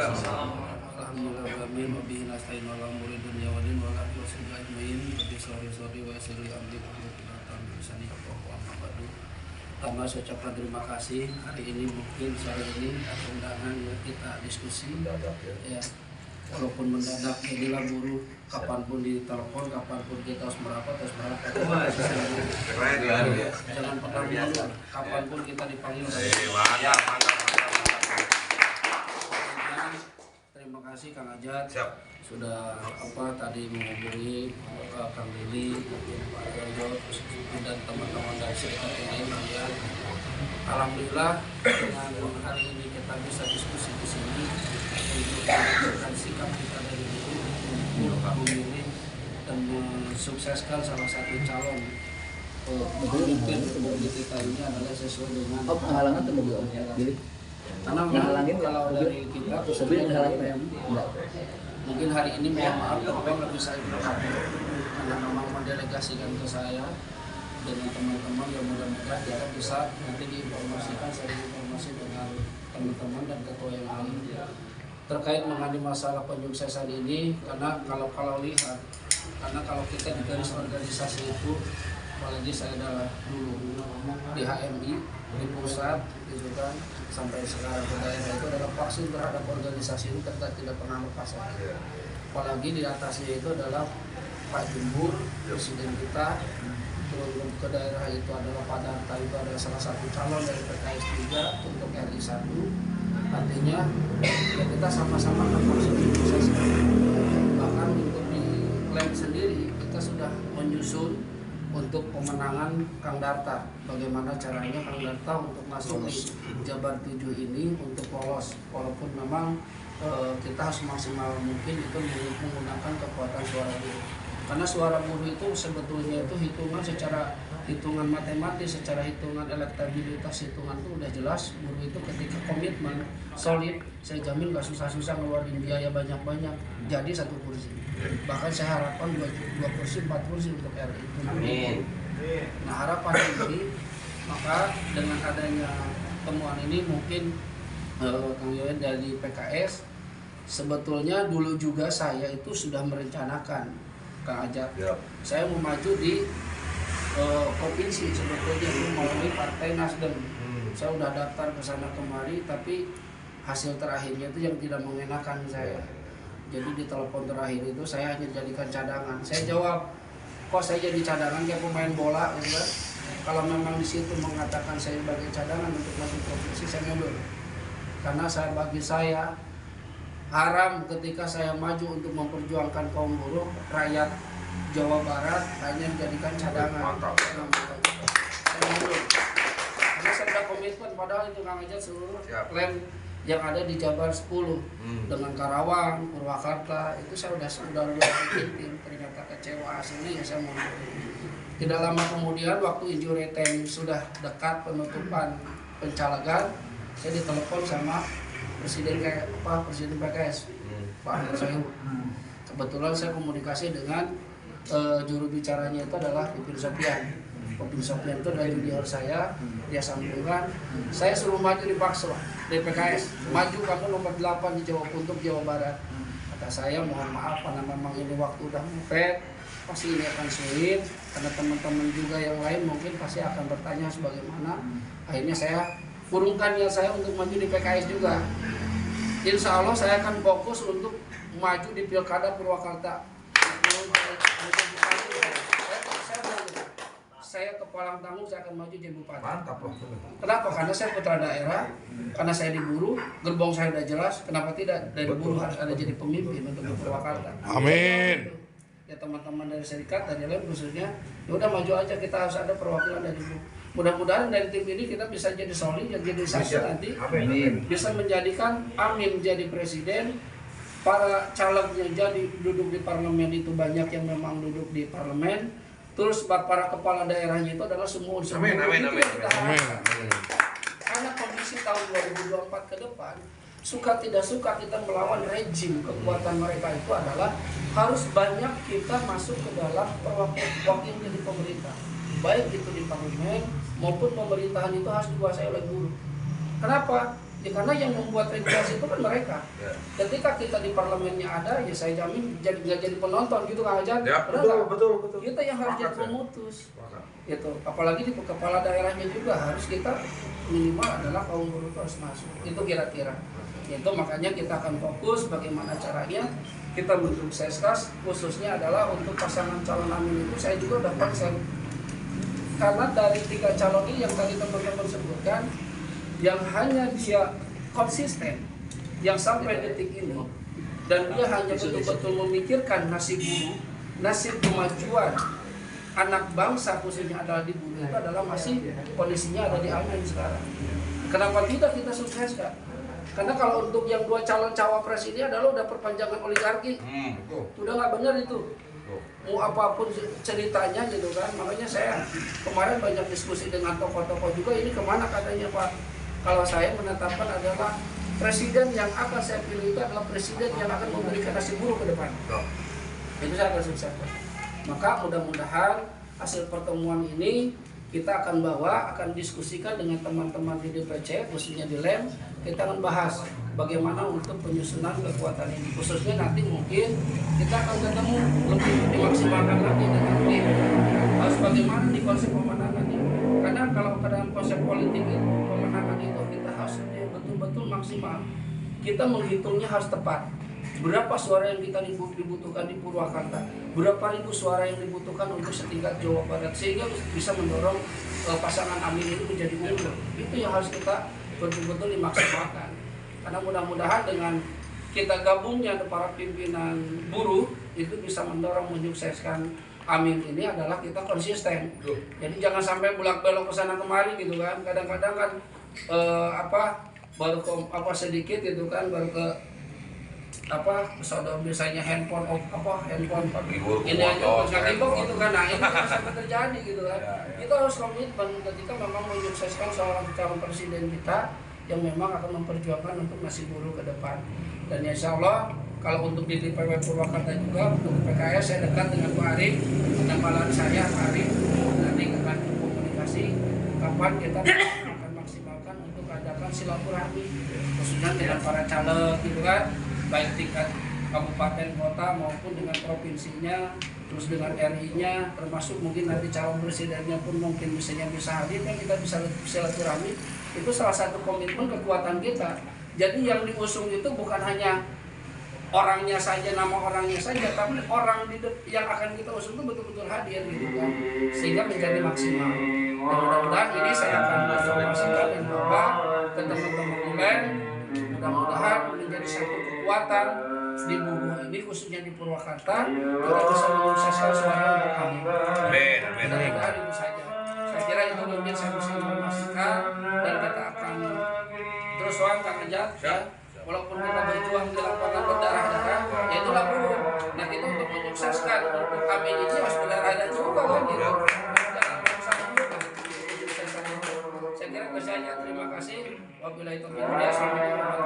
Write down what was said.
Alhamdulillah amin wa bihi nasta'in wa la umuri dunya wa din wa la tu'sir ajmain rabbi sholli wa sirri amri wa qulatan lisani yafqahu qawli. Pertama saya ucapkan terima kasih hari ini mungkin sore ini ada undangan ya kita diskusi ya walaupun mendadak jadilah buruh kapanpun ditelepon kapanpun kita harus merapat jangan pernah mundur kapanpun kita dipanggil. Terima kasih Kang Ajat sudah tadi menghubungi Kang Lili, Pak Yoyo, dan teman-teman dari serikat yang lain ya. Alhamdulillah dengan hari ini kita bisa diskusi di sini untuk menentukan sikap kita dari buruh memilih dan mensukseskan salah satu calon pemimpin republik kita ini adalah sesuai dengan penghalangan tuh mobil karena kalau dari kita mungkin hari ini mohon maaf apa nggak bisa dilakukan karena memang mendelegasikan ke saya dengan teman-teman yang mudah-mudahan kita bisa nanti diinformasikan saya informasi dengan teman-teman dan ketua yang lain terkait mengenai masalah penyuksesan ini karena kalau lihat karena kalau kita di garis organisasi itu apalagi saya adalah dulu di HMI di pusat gitu kan sampai sekarang ke daerah itu adalah vaksin terhadap organisasi itu kita tidak pernah lepas apalagi di atasnya itu adalah Pak Jumhur presiden kita turun ke daerah itu adalah Pak Darta itu adalah salah satu calon dari PKS juga untuk RI 1 artinya ya kita sama-sama akan sukses bahkan untuk di klaim sendiri kita sudah menyusun untuk pemenangan Kang Darta bagaimana caranya Kang Darta untuk masuk di Jabar 7 ini untuk lolos walaupun memang kita harus maksimal mungkin itu menggunakan kekuatan suara buruh karena suara buruh itu sebetulnya itu hitungan secara hitungan matematis secara hitungan elektabilitas hitungan itu udah jelas buruh itu ketika komitmen solid saya jamin gak susah-susah ngeluarin biaya banyak-banyak jadi satu kursi bahkan saya harapkan 2 kursi 4 kursi untuk RI. Amin. Nah harapan ini maka dengan adanya temuan ini mungkin Kang Yoyo dari PKS sebetulnya dulu juga saya itu sudah merencanakan Kang Ajat saya mau maju di provinsi sebetulnya melalui Partai Nasdem saya udah daftar ke sana kemari tapi hasil terakhirnya itu yang tidak mengenakan saya jadi di telepon terakhir itu saya hanya jadikan cadangan saya jawab kok saya jadi cadangan kayak pemain bola gitu kan kalau memang di situ mengatakan saya sebagai cadangan untuk maju provinsi saya mundur karena bagi saya haram ketika saya maju untuk memperjuangkan kaum buruh rakyat Jawa Barat hanya dijadikan cadangan. Saya mundur karena saya sudah komitmen padahal itu Kang Ajat seluruh klaim yang ada di Jabar 10 dengan Karawang, Purwakarta itu saya sudah tim ternyata kecewa hasilnya ya saya mundur. Tidak lama kemudian waktu injury time sudah dekat penutupan pencalegan saya ditelepon sama presiden PKS Pak Soehul. Kebetulan saya komunikasi dengan juru bicaranya itu adalah Pipin Sopian. Pipin Sopian itu adalah junior saya, dia sambungkan, saya suruh maju dipaksa dari PKS, maju kamu nomor 8 di Jawa untuk Jawa Barat. Kata saya mohon maaf karena memang ini waktu udah mepet, pasti ini akan sulit, karena teman-teman juga yang lain mungkin pasti akan bertanya sebagaimana. Akhirnya saya kurungkan niat saya untuk maju di PKS juga. Insya Allah saya akan fokus untuk maju di Pilkada Purwakarta. Saya kepala tanggung saya akan maju jadi bupati. Mantap loh. Kenapa? Karena saya putra daerah, karena saya diburu, gerbong saya udah jelas. Kenapa tidak dari buruh harus ada jadi pemimpin untuk Purwakarta? Amin. Ya teman-teman dari serikat dari lain khususnya, ya udah maju aja kita harus ada perwakilan dari buruh. Mudah-mudahan dari tim ini kita bisa jadi solid, jadi satu nanti, bisa menjadikan Amin jadi presiden. Para calegnya jadi duduk di parlemen itu banyak yang memang duduk di parlemen. Terus para kepala daerahnya itu adalah semua unsur. Amin. Karena kondisi tahun 2024 ke depan, suka tidak suka kita melawan rejim kekuatan mereka itu adalah harus banyak kita masuk ke dalam wakil jadi pemerintah. Baik itu di parlemen maupun pemerintahan itu harus dikuasai oleh buruh. Kenapa? Ya, karena yang membuat regulasi itu kan mereka. Ketika kita di parlemennya ada, ya saya jamin nggak jadi penonton gitu Kang Ajat. Ya, betul. Kita yang harus jadi pemutus. Itu apalagi di kepala daerahnya juga harus kita minimal adalah kaum buruh harus masuk. Itu kira-kira. Itu makanya kita akan fokus bagaimana caranya kita bentuk seskas, khususnya adalah untuk pasangan calon amin itu saya juga udah konsen. Karena dari 3 calon ini yang tadi teman-teman sebutkan, yang hanya dia konsisten, yang sampai detik ini, dan dia hanya betul-betul memikirkan nasib buruh, nasib kemajuan anak bangsa khususnya adalah di buruh, itu adalah masih kondisinya ada di Amin sekarang. Kenapa tidak kita sukseskan? Karena kalau untuk yang 2 calon cawapres ini adalah udah perpanjangan oligarki, udah nggak benar itu. Mau apapun ceritanya gitu kan, makanya saya kemarin banyak diskusi dengan tokoh-tokoh juga, ini kemana katanya Pak. Kalau saya menetapkan adalah presiden yang akan saya pilih itu adalah presiden yang akan memberikan nasib buruh ke depan. Itu saya akan sukseskan. Maka mudah-mudahan hasil pertemuan ini kita akan bawa, akan diskusikan dengan teman-teman di DPC, khususnya di LEM. Kita akan bahas bagaimana untuk penyusunan kekuatan ini. Khususnya nanti mungkin kita akan ketemu lebih dimaksimalkan lagi dengan tim. Harus bagaimana di konsep pemenangan ini. Karena kalau dalam konsep politik itu, pemenangan itu kita harus betul-betul maksimal. Kita menghitungnya harus tepat. Berapa suara yang kita dibutuhkan di Purwakarta, berapa ribu suara yang dibutuhkan untuk setingkat Jawa Barat, sehingga bisa mendorong pasangan Amin ini menjadi unggul. Itu yang harus kita betul-betul dimaksimalkan. Karena mudah-mudahan dengan kita gabungnya para pimpinan buruh itu bisa mendorong menyukseskan Amin ini adalah kita konsisten. Jadi jangan sampai bolak-balik ke sana kemari gitu kan. Kadang-kadang kan baru ke sedikit gitu kan, baru ke misalnya biasanya handphone ini aja nggak ribet gitu kan. Nah ini jangan sampai terjadi gitu kan. Kita harus komitmen ketika memang menyukseskan seorang calon presiden kita yang memang akan memperjuangkan untuk nasib buruh ke depan. Dan insya Allah kalau untuk di DPW Purwakarta juga untuk PKS saya dekat dengan Pak Arif, kenalan saya Pak Arif, nanti akan komunikasi kapan kita akan maksimalkan untuk adakan silaturahmi khususnya dengan para caleg gitu kan, baik tingkat kabupaten kota maupun dengan provinsinya, terus dengan RI-nya, termasuk mungkin nanti calon presidennya pun mungkin bisa hadir, kan kita bisa silaturahmi. Itu salah satu komitmen kekuatan kita. Jadi yang diusung itu bukan hanya orangnya saja, nama orangnya saja, tapi orang yang akan kita usung itu betul-betul hadir gitu kan, sehingga menjadi maksimal. Dan mudah-mudahan ini saya akan informasikan dan bawa ke teman-teman ULEM. Mudah-mudahan menjadi satu kekuatan di buruh ini khususnya di Purwakarta, kita bisa menyukseskan suara untuk kami. Mudah-mudahan itu saja. Saya kira itu mungkin saya bisa informasikan, dan kita akan terus Kang Ajat ya. Walaupun kita berjuang di lapangan berdarah-darah, ya itulah buruh. Nah kita untuk menyukseskan untuk kami ini harus berdarah-darah juga kan gitu. Saya kira itu saja. Terima kasih. Wabillahi taufiq wal hidayah.